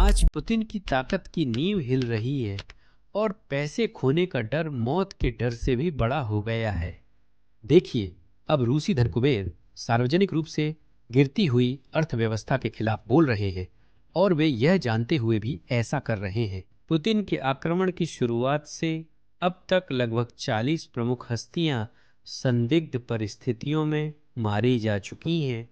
आज पुतिन की ताकत की नींव हिल रही है और पैसे खोने का डर मौत के डर से भी बड़ा हो गया है। देखिए, अब रूसी धनकुबेर सार्वजनिक रूप से गिरती हुई अर्थव्यवस्था के खिलाफ बोल रहे हैं और वे यह जानते हुए भी ऐसा कर रहे हैं। पुतिन के आक्रमण की शुरुआत से अब तक लगभग 40 प्रमुख हस्तियां संदिग्ध परिस्थितियों में मारी जा चुकी हैं।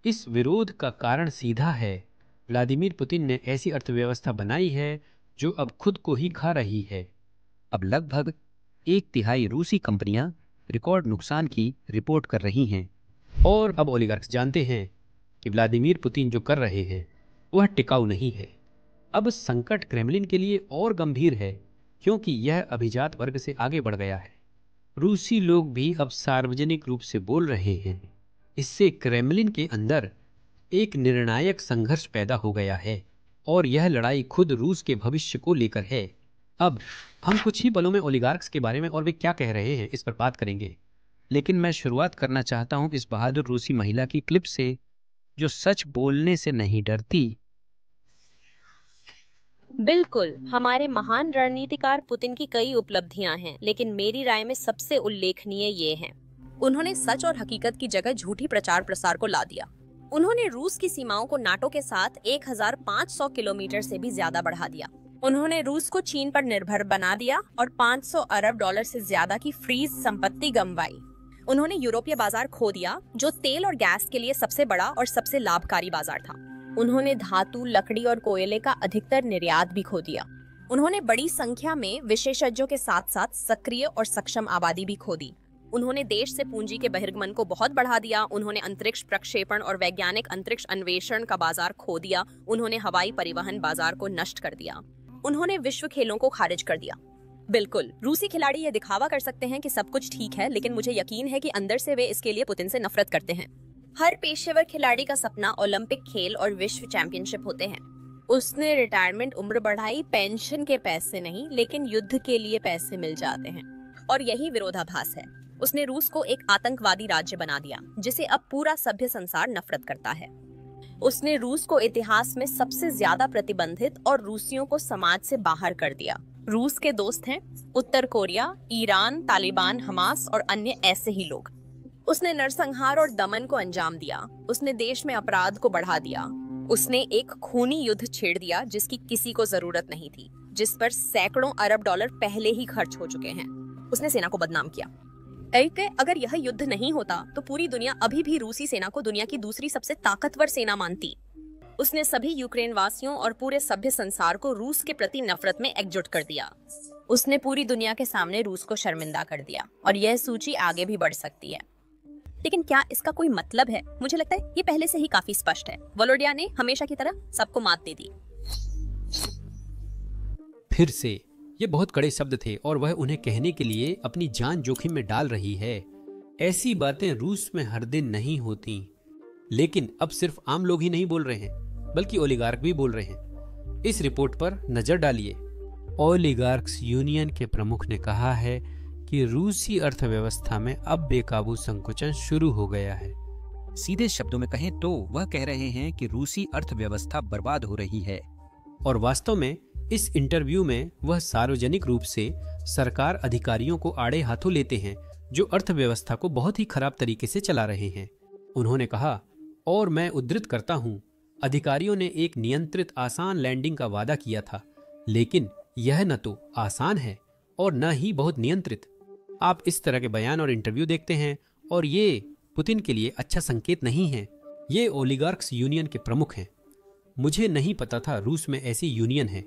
इस विरोध का कारण सीधा है। व्लादिमीर पुतिन ने ऐसी अर्थव्यवस्था बनाई है जो अब खुद को ही खा रही है। अब लगभग 1/3 रूसी कंपनियां रिकॉर्ड नुकसान की रिपोर्ट कर रही हैं। और अब ओलिगार्क्स जानते हैं कि व्लादिमीर पुतिन जो कर रहे हैं वह टिकाऊ नहीं है। अब संकट क्रेमलिन के लिए और गंभीर है क्योंकि यह अभिजात वर्ग से आगे बढ़ गया है। रूसी लोग भी अब सार्वजनिक रूप से बोल रहे हैं। इससे क्रेमलिन के अंदर एक निर्णायक संघर्ष पैदा हो गया है और यह लड़ाई खुद रूस के भविष्य को लेकर है। अब हम कुछ ही पलों में ओलिगार्क्स के बारे में और वे क्या कह रहे हैं इस पर बात करेंगे। लेकिन मैं शुरुआत करना चाहता हूं इस बहादुर रूसी महिला की क्लिप से, जो सच बोलने से नहीं डरती। बिल्कुल, हमारे महान रणनीतिकार पुतिन की कई उपलब्धियां हैं, लेकिन मेरी राय में सबसे उल्लेखनीय ये हैं। उन्होंने सच और हकीकत की जगह झूठी प्रचार प्रसार को ला दिया। उन्होंने रूस की सीमाओं को नाटो के साथ 1500 किलोमीटर से भी ज्यादा बढ़ा दिया। उन्होंने रूस को चीन पर निर्भर बना दिया और 500 अरब डॉलर से ज्यादा की फ्रीज संपत्ति गंवाई। उन्होंने यूरोपीय बाजार खो दिया, जो तेल और गैस के लिए सबसे बड़ा और सबसे लाभकारी बाजार था। उन्होंने धातु, लकड़ी और कोयले का अधिकतर निर्यात भी खो दिया। उन्होंने बड़ी संख्या में विशेषज्ञों के साथ साथ सक्रिय और सक्षम आबादी भी खो दी। उन्होंने देश से पूंजी के बहिर्गमन को बहुत बढ़ा दिया। उन्होंने अंतरिक्ष प्रक्षेपण और वैज्ञानिक अंतरिक्ष अन्वेषण का बाजार खो दिया। उन्होंने हवाई परिवहन बाजार को नष्ट कर दिया। उन्होंने विश्व खेलों को खारिज कर दिया। बिल्कुल, रूसी खिलाड़ी ये दिखावा कर सकते हैं कि सब कुछ ठीक है, लेकिन मुझे यकीन है कि अंदर से वे इसके लिए पुतिन से नफरत करते हैं। हर पेशेवर खिलाड़ी का सपना ओलंपिक खेल और विश्व चैंपियनशिप होते हैं। उसने रिटायरमेंट उम्र बढ़ाई, पेंशन के पैसे नहीं, लेकिन युद्ध के लिए पैसे मिल जाते हैं। और यही विरोधाभास है। उसने रूस को एक आतंकवादी राज्य बना दिया, जिसे अब पूरा सभ्य संसार नफरत करता है। उसने रूस को इतिहास में सबसे ज्यादा प्रतिबंधित और रूसियों को समाज से बाहर कर दिया। रूस के दोस्त हैं उत्तर कोरिया, ईरान, तालिबान, हमास और अन्य ऐसे ही लोग। उसने नरसंहार और दमन को अंजाम दिया। उसने देश में अपराध को बढ़ा दिया। उसने एक खूनी युद्ध छेड़ दिया जिसकी किसी को जरूरत नहीं थी, जिस पर सैकड़ों अरब डॉलर पहले ही खर्च हो चुके हैं। उसने सेना को बदनाम किया। अगर यह युद्ध नहीं होता तो पूरी दुनिया अभी भी रूसी सेना को दुनिया की दूसरी सबसे ताकतवर सेना मानती। उसने सभी यूक्रेन वासियों और पूरे सभ्य संसार को रूस के प्रति नफरत में एकजुट कर दिया। उसने पूरी दुनिया के सामने रूस को शर्मिंदा कर दिया और यह सूची आगे भी बढ़ सकती है। लेकिन क्या इसका कोई मतलब है? मुझे लगता है ये पहले से ही काफी स्पष्ट है। वोलोडिया ने हमेशा की तरह सबको मात दे दी। फिर से ये बहुत कड़े शब्द थे और वह उन्हें कहने के लिए अपनी जान जोखिम में डाल रही है। ऐसी बातें रूस में हर दिन नहीं होती। लेकिन अब सिर्फ आम लोग ही नहीं बोल रहे हैं, बल्कि ओलिगार्क भी बोल रहे हैं। इस रिपोर्ट पर नजर डालिए। ओलिगार्क्स यूनियन के प्रमुख ने कहा है कि रूसी अर्थव्यवस्था में अब बेकाबू संकुचन शुरू हो गया है। सीधे शब्दों में कहें तो वह कह रहे हैं कि रूसी अर्थव्यवस्था बर्बाद हो रही है। और वास्तव में इस इंटरव्यू में वह सार्वजनिक रूप से सरकार अधिकारियों को आड़े हाथों लेते हैं जो अर्थव्यवस्था को बहुत ही खराब तरीके से चला रहे हैं। उन्होंने कहा, और मैं उद्धृत करता हूं, अधिकारियों ने एक नियंत्रित आसान लैंडिंग का वादा किया था, लेकिन यह न तो आसान है और न ही बहुत नियंत्रित। आप इस तरह के बयान और इंटरव्यू देखते हैं और ये पुतिन के लिए अच्छा संकेत नहीं है। ये ओलिगार्क्स यूनियन के प्रमुख हैं। मुझे नहीं पता था रूस में ऐसी यूनियन है।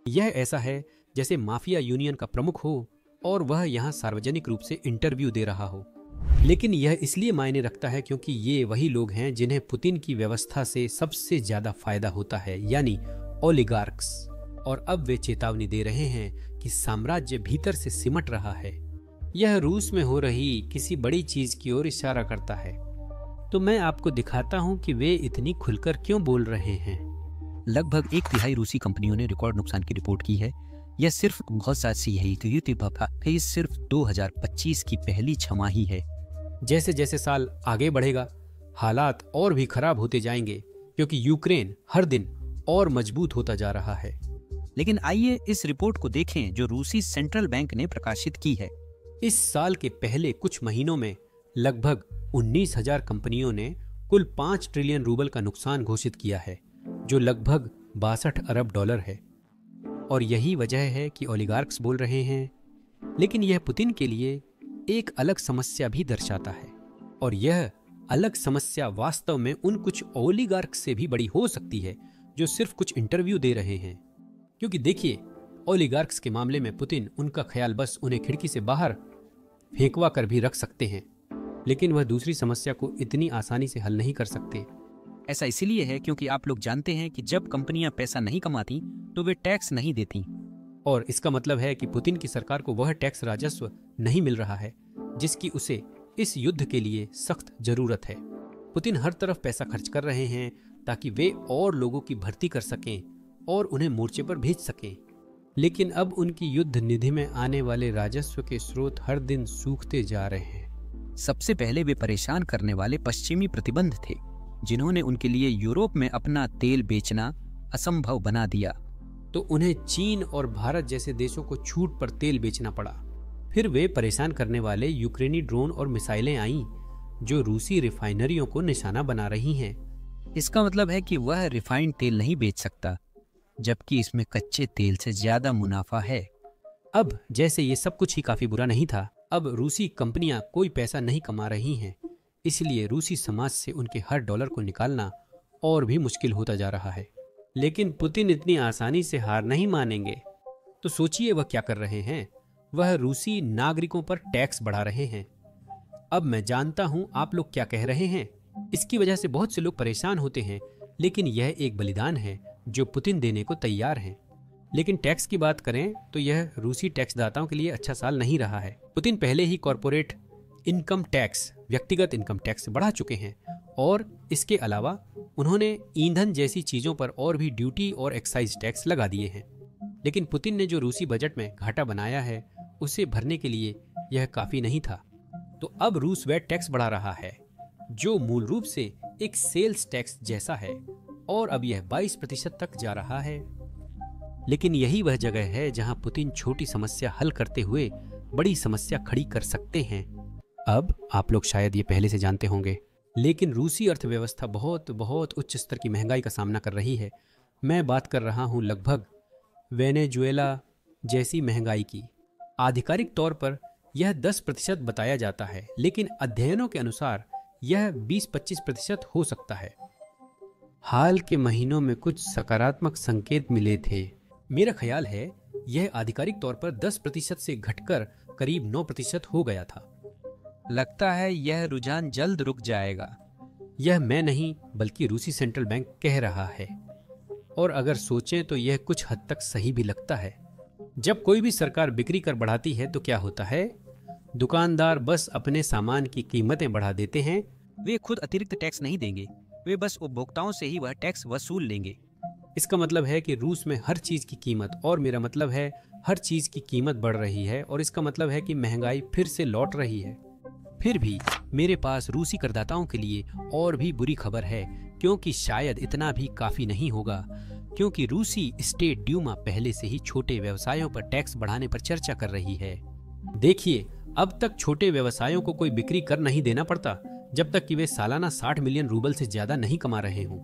यह ऐसा है जैसे माफिया यूनियन का प्रमुख हो और वह यहाँ सार्वजनिक रूप से इंटरव्यू दे रहा हो। लेकिन यह इसलिए मायने रखता है क्योंकि ये वही लोग हैं जिन्हें पुतिन की व्यवस्था से सबसे ज्यादा फायदा होता है, यानी ओलिगार्क्स। और अब वे चेतावनी दे रहे हैं कि साम्राज्य भीतर से सिमट रहा है। यह रूस में हो रही किसी बड़ी चीज की ओर इशारा करता है। तो मैं आपको दिखाता हूं कि वे इतनी खुलकर क्यों बोल रहे हैं। लगभग 1/3 रूसी कंपनियों ने रिकॉर्ड नुकसान की रिपोर्ट की है। यह सिर्फ बहुत सी है तो ये सिर्फ 2025 की पहली छमाही है। जैसे जैसे साल आगे बढ़ेगा हालात और भी खराब होते जाएंगे, क्योंकि यूक्रेन हर दिन और मजबूत होता जा रहा है। लेकिन आइए इस रिपोर्ट को देखें जो रूसी सेंट्रल बैंक ने प्रकाशित की है। इस साल के पहले कुछ महीनों में लगभग 19,000 कंपनियों ने कुल 5 ट्रिलियन रूबल का नुकसान घोषित किया है, जो लगभग 62 अरब डॉलर है। और यही वजह है कि ओलिगार्क्स बोल रहे हैं। लेकिन यह पुतिन के लिए एक अलग समस्या भी दर्शाता है, और यह अलग समस्या वास्तव में उन कुछ ओलिगार्क्स से भी बड़ी हो सकती है जो सिर्फ कुछ इंटरव्यू दे रहे हैं। क्योंकि देखिए, ओलिगार्क्स के मामले में पुतिन उनका ख्याल बस उन्हें खिड़की से बाहर फेंकवा कर भी रख सकते हैं, लेकिन वह दूसरी समस्या को इतनी आसानी से हल नहीं कर सकते। ऐसा इसलिए है क्योंकि आप लोग जानते हैं कि जब कंपनियां पैसा नहीं कमाती तो वे टैक्स नहीं देती, और इसका मतलब है कि पुतिन की सरकार को वह टैक्स राजस्व नहीं मिल रहा है जिसकी उसे इस युद्ध के लिए सख्त जरूरत है। पुतिन हर तरफ पैसा खर्च कर रहे हैं ताकि वे और लोगों की भर्ती कर सकें और उन्हें मोर्चे पर भेज सकें। लेकिन अब उनकी युद्ध निधि में आने वाले राजस्व के स्रोत हर दिन सूखते जा रहे हैं। सबसे पहले वे परेशान करने वाले पश्चिमी प्रतिबंध थे, जिन्होंने उनके लिए यूरोप में अपना तेल बेचना असंभव बना दिया। तो उन्हें चीन और भारत जैसे देशों को छूट पर तेल बेचना पड़ा। फिर वे परेशान करने वाले यूक्रेनी ड्रोन और मिसाइलें आईं, जो रूसी रिफाइनरियों को निशाना बना रही हैं। इसका मतलब है कि वह रिफाइंड तेल नहीं बेच सकता, जबकि इसमें कच्चे तेल से ज्यादा मुनाफा है। अब जैसे ये सब कुछ ही काफी बुरा नहीं था, अब रूसी कंपनियां कोई पैसा नहीं कमा रही हैं, इसलिए रूसी समाज से उनके हर डॉलर को निकालना और भी मुश्किल होता जा रहा है। लेकिन पुतिन इतनी आसानी से हार नहीं मानेंगे। तो सोचिए वह क्या कर रहे हैं। वह रूसी नागरिकों पर टैक्स बढ़ा रहे हैं। अब मैं जानता हूं आप लोग क्या कह रहे हैं। इसकी वजह से बहुत से लोग परेशान होते हैं, लेकिन यह एक बलिदान है जो पुतिन देने को तैयार हैं। लेकिन टैक्स की बात करें तो यह रूसी टैक्सदाताओं के लिए अच्छा साल नहीं रहा है। पुतिन पहले ही कॉरपोरेट इनकम टैक्स, व्यक्तिगत इनकम टैक्स बढ़ा चुके हैं, और इसके अलावा उन्होंने ईंधन जैसी चीजों पर और भी ड्यूटी और एक्साइज टैक्स लगा दिए हैं। लेकिन पुतिन ने जो रूसी बजट में घाटा बनाया है, उसे भरने के लिए यह काफी नहीं था। तो अब रूस वैट टैक्स बढ़ा रहा है, जो मूल रूप से एक सेल्स टैक्स जैसा है, और अब यह 22% तक जा रहा है। लेकिन यही वह जगह है जहां पुतिन छोटी समस्या हल करते हुए बड़ी समस्या खड़ी कर सकते हैं। अब आप लोग शायद ये पहले से जानते होंगे, लेकिन रूसी अर्थव्यवस्था बहुत बहुत उच्च स्तर की महंगाई का सामना कर रही है। मैं बात कर रहा हूं लगभग वेनेजुएला जैसी महंगाई की। आधिकारिक तौर पर यह 10% बताया जाता है, लेकिन अध्ययनों के अनुसार यह 20-25% हो सकता है। हाल के महीनों में कुछ सकारात्मक संकेत मिले थे। मेरा ख्याल है यह आधिकारिक तौर पर 10% से घटकर करीब 9% हो गया था। लगता है यह रुझान जल्द रुक जाएगा। यह मैं नहीं बल्कि रूसी सेंट्रल बैंक कह रहा है, और अगर सोचें तो यह कुछ हद तक सही भी लगता है। जब कोई भी सरकार बिक्री कर बढ़ाती है तो क्या होता है? दुकानदार बस अपने सामान की कीमतें बढ़ा देते हैं। वे खुद अतिरिक्त टैक्स नहीं देंगे, वे बस उपभोक्ताओं से ही वह टैक्स वसूल लेंगे। इसका मतलब है कि रूस में हर चीज की कीमत, और मेरा मतलब है हर चीज की कीमत बढ़ रही है, और इसका मतलब है कि महंगाई फिर से लौट रही है। फिर भी मेरे पास रूसी करदाताओं के लिए और भी बुरी खबर है, क्योंकि शायद इतना भी काफी नहीं होगा, क्योंकि रूसी स्टेट ड्यूमा पहले से ही छोटे व्यवसायों पर टैक्स बढ़ाने पर चर्चा कर रही है। देखिए, अब तक छोटे व्यवसायों को कोई बिक्री कर नहीं देना पड़ता जब तक कि वे सालाना 60 मिलियन रूबल से ज्यादा नहीं कमा रहे हों।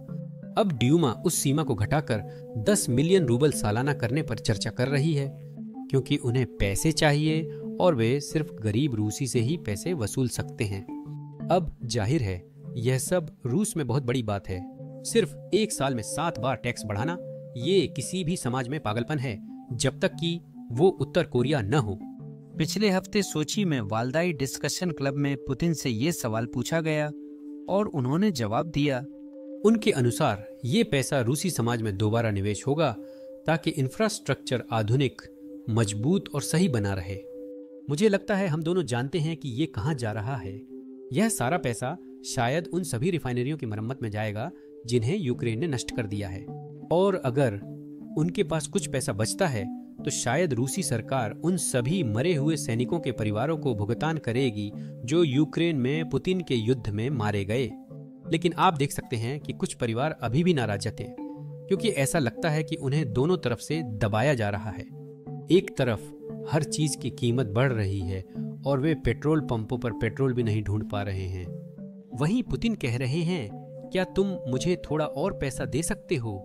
अब ड्यूमा उस सीमा को घटाकर 10 मिलियन रूबल सालाना करने पर चर्चा कर रही है, क्योंकि उन्हें पैसे चाहिए और वे सिर्फ गरीब रूसी से ही पैसे वसूल सकते हैं। अब जाहिर है यह सब रूस में बहुत बड़ी बात है। सिर्फ एक साल में 7 बार टैक्स बढ़ाना, ये किसी भी समाज में पागलपन है, जब तक कि वो उत्तर कोरिया न हो। पिछले हफ्ते सोची में वालदाई डिस्कशन क्लब में पुतिन से ये सवाल पूछा गया और उन्होंने जवाब दिया। उनके अनुसार ये पैसा रूसी समाज में दोबारा निवेश होगा ताकि इंफ्रास्ट्रक्चर आधुनिक, मजबूत और सही बना रहे। मुझे लगता है हम दोनों जानते हैं कि ये कहाँ जा रहा है। यह सारा पैसा शायद उन सभी रिफाइनरियों की मरम्मत में जाएगा जिन्हें यूक्रेन ने नष्ट कर दिया है, और अगर उनके पास कुछ पैसा बचता है तो शायद रूसी सरकार उन सभी मरे हुए सैनिकों के परिवारों को भुगतान करेगी जो यूक्रेन में पुतिन के युद्ध में मारे गए। लेकिन आप देख सकते हैं कि कुछ परिवार अभी भी नाराज थे। क्योंकि ऐसा लगता है कि उन्हें दोनों तरफ से दबाया जा रहा है। एक तरफ हर चीज की कीमत बढ़ रही है और वे पेट्रोल पंपों पर पेट्रोल भी नहीं ढूंढ पा रहे हैं। वहीं पुतिन कह रहे हैं, क्या तुम मुझे थोड़ा और पैसा दे सकते हो?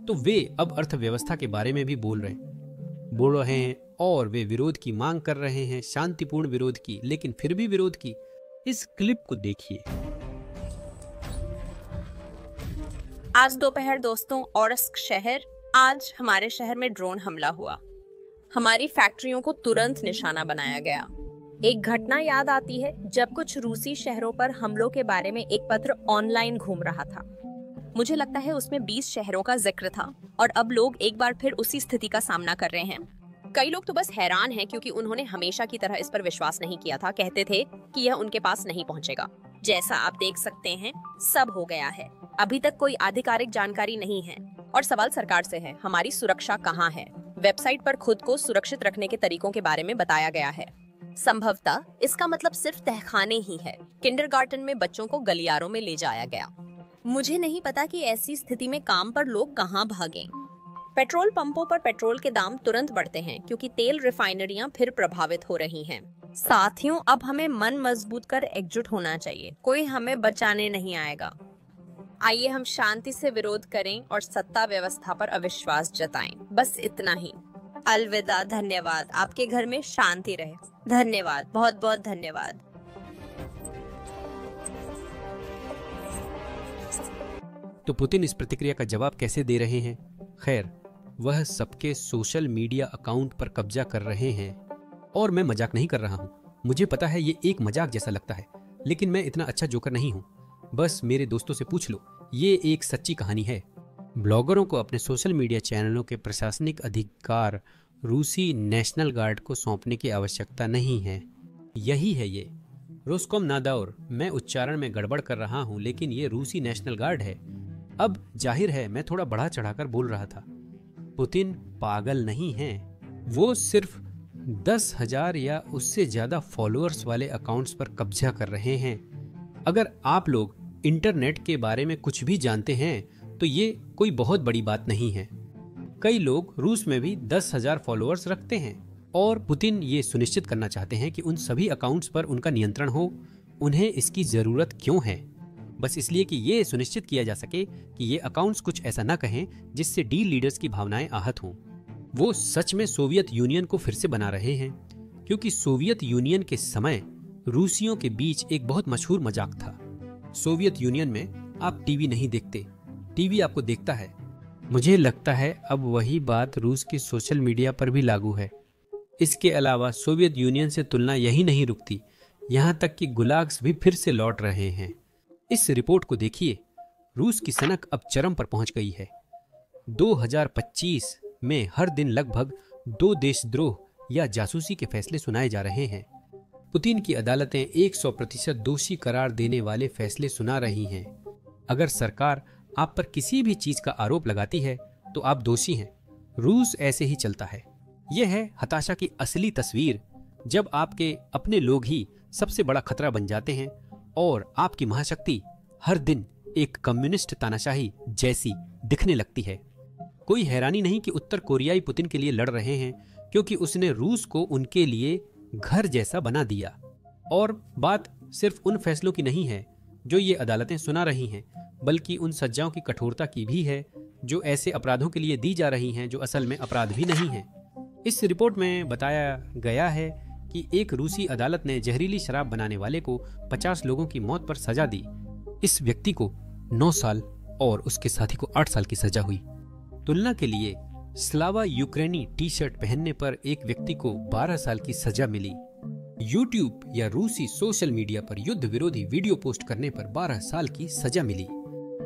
तो वे अब अर्थव्यवस्था के बारे में भी बोल रहे हैं और वे विरोध की मांग कर रहे हैं, शांतिपूर्ण विरोध की, लेकिन फिर भी विरोध की। इस क्लिप को देखिए। आज दोपहर दोस्तों, ओरस्क शहर, आज हमारे शहर में ड्रोन हमला हुआ। हमारी फैक्ट्रियों को तुरंत निशाना बनाया गया। एक घटना याद आती है जब कुछ रूसी शहरों पर हमलों के बारे में एक पत्र ऑनलाइन घूम रहा था। मुझे लगता है उसमें 20 शहरों का जिक्र था और अब लोग एक बार फिर उसी स्थिति का सामना कर रहे हैं। कई लोग तो बस हैरान हैं क्योंकि उन्होंने हमेशा की तरह इस पर विश्वास नहीं किया था। कहते थे कि यह उनके पास नहीं पहुंचेगा। जैसा आप देख सकते हैं, सब हो गया है। अभी तक कोई आधिकारिक जानकारी नहीं है और सवाल सरकार से है, हमारी सुरक्षा कहाँ है? वेबसाइट पर खुद को सुरक्षित रखने के तरीकों के बारे में बताया गया है। संभवतः इसका मतलब सिर्फ तहखाने ही है। किंडरगार्टन में बच्चों को गलियारों में ले जाया गया। मुझे नहीं पता कि ऐसी स्थिति में काम पर लोग कहाँ भागें। पेट्रोल पंपों पर पेट्रोल के दाम तुरंत बढ़ते हैं क्योंकि तेल रिफाइनरियां फिर प्रभावित हो रही हैं। साथियों, अब हमें मन मजबूत कर एकजुट होना चाहिए। कोई हमें बचाने नहीं आएगा। आइए हम शांति से विरोध करें और सत्ता व्यवस्था पर अविश्वास जताएं। बस इतना ही। अलविदा। धन्यवाद। आपके घर में शांति रहे। धन्यवाद, बहुत बहुत धन्यवाद। तो पुतिन इस प्रतिक्रिया का जवाब कैसे दे रहे हैं? खैर, वह सबके सोशल मीडिया अकाउंट पर कब्जा कर रहे हैं और मैं मजाक नहीं कर रहा हूं। मुझे पता है ये एक मजाक जैसा लगता है, लेकिन मैं इतना अच्छा जोकर नहीं हूं। बस मेरे दोस्तों से पूछ लो, ये एक सच्ची कहानी है। ब्लॉगरों को अपने सोशल मीडिया चैनलों के प्रशासनिक अधिकार रूसी नेशनल गार्ड को सौंपने की आवश्यकता नहीं है। यही है ये रोस्कोमनादोर। मैं उच्चारण में गड़बड़ कर रहा हूँ, लेकिन ये रूसी नेशनल गार्ड है। अब जाहिर है मैं थोड़ा बढ़ा चढ़ाकर बोल रहा था। पुतिन पागल नहीं है। वो सिर्फ 10,000 या उससे ज्यादा फॉलोअर्स वाले अकाउंट्स पर कब्जा कर रहे हैं। अगर आप लोग इंटरनेट के बारे में कुछ भी जानते हैं तो ये कोई बहुत बड़ी बात नहीं है। कई लोग रूस में भी 10,000 फॉलोअर्स रखते हैं और पुतिन ये सुनिश्चित करना चाहते हैं कि उन सभी अकाउंट्स पर उनका नियंत्रण हो। उन्हें इसकी जरूरत क्यों है? बस इसलिए कि ये सुनिश्चित किया जा सके कि ये अकाउंट्स कुछ ऐसा ना कहें जिससे डी लीडर्स की भावनाएं आहत हों। वो सच में सोवियत यूनियन को फिर से बना रहे हैं, क्योंकि सोवियत यूनियन के समय रूसियों के बीच एक बहुत मशहूर मजाक था। सोवियत यूनियन में आप टीवी नहीं देखते, टीवी आपको देखता है। मुझे लगता है अब वही बात रूस की सोशल मीडिया पर भी लागू है। इसके अलावा सोवियत यूनियन से तुलना यही नहीं रुकती, यहाँ तक कि गुलाग्स भी फिर से लौट रहे हैं। इस रिपोर्ट को देखिए। रूस की सनक अब चरम पर पहुंच गई है। 2025 में हर दिन लगभग 2 देशद्रोह या जासूसी के फैसले सुनाए जा रहे हैं। पुतिन की अदालतें 100% दोषी करार देने वाले फैसले सुना रही हैं। अगर सरकार आप पर किसी भी चीज का आरोप लगाती है तो आप दोषी हैं। रूस ऐसे ही चलता है। यह है हताशा की असली तस्वीर, जब आपके अपने लोग ही सबसे बड़ा खतरा बन जाते हैं और आपकी महाशक्ति हर दिन एक कम्युनिस्ट तानाशाही जैसी दिखने लगती है। कोई हैरानी नहीं कि उत्तर कोरियाई पुतिन के लिए लड़ रहे हैं, क्योंकि उसने रूस को उनके लिए घर जैसा बना दिया। और बात सिर्फ उन फैसलों की नहीं है जो ये अदालतें सुना रही हैं, बल्कि उन सजाओं की कठोरता की भी है जो ऐसे अपराधों के लिए दी जा रही हैं जो असल में अपराध भी नहीं है। इस रिपोर्ट में बताया गया है कि एक रूसी अदालत ने जहरीली शराब बनाने वाले को 50 लोगों की मौत पर सजा दी। इस व्यक्ति को 9 साल और उसके साथी को 8 साल की सजा हुई। तुलना के लिए स्लावा यूक्रेनी टी शर्ट पहनने पर एक व्यक्ति को 12 साल की सजा मिली। यूट्यूब या रूसी सोशल मीडिया पर युद्ध विरोधी वीडियो पोस्ट करने पर 12 साल की सजा मिली।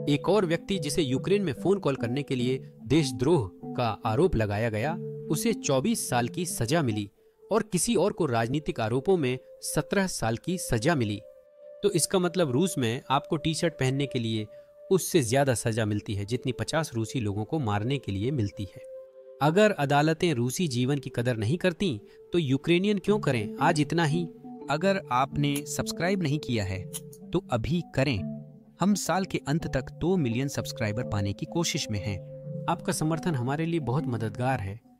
एक और व्यक्ति जिसे यूक्रेन में फोन कॉल करने के लिए देशद्रोह का आरोप लगाया गया, उसे 24 साल की सजा मिली और किसी और को राजनीतिक आरोपों में 17 साल की सजा मिली। तो इसका मतलब रूस में आपको टी शर्ट पहनने के लिए उससे ज्यादा सजा मिलती है जितनी 50 रूसी लोगों को मारने के लिए मिलती है। अगर अदालतें रूसी जीवन की कदर नहीं करती तो यूक्रेनियन क्यों करें? आज इतना ही। अगर आपने सब्सक्राइब नहीं किया है तो अभी करें। हम साल के अंत तक 2 मिलियन सब्सक्राइबर पाने की कोशिश में हैं। आपका समर्थन हमारे लिए बहुत मददगार है।